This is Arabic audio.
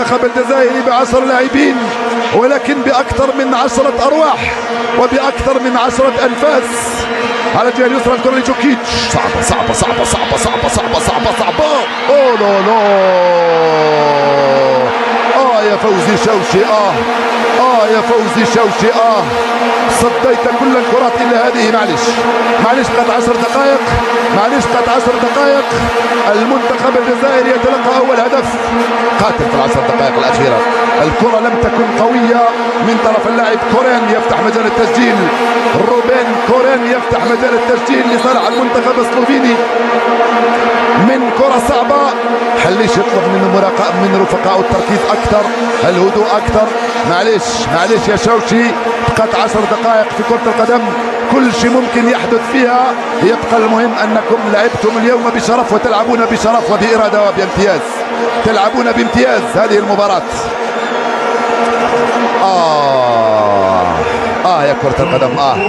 المنتخب الجزائري ب10 لاعبين، ولكن بأكثر من 10 أرواح وبأكثر من 10 أنفاس. على الجهة اليسرى الكرة لجوكيتش، صعبة صعبة صعبة صعبة صعبة صعبة صعبة صعبة. أوه لا لا، يا فوزي شوشي، يا فوزي شوشي، صديت كل الكرات الا هذه. معلش قد 10 دقائق، معلش قد 10 دقائق. المنتخب الجزائري يتلقى اول هدف قاتل في ال10 دقائق الاخيره. الكره لم تكن قويه من طرف اللاعب كورين، يفتح مجال التسجيل. روبين كورين يفتح مجال التسجيل لصالح المنتخب السلوفيني من كره صعبه. حليش يطلب من رفقائه التركيز اكثر، الهدوء اكثر. معلش يا شوشي، بقت 10 دقائق في كرة القدم، كل شيء ممكن يحدث فيها. يبقى المهم انكم لعبتم اليوم بشرف وتلعبون بشرف وبإرادة وبامتياز، تلعبون بامتياز هذه المباراة. يا كرة القدم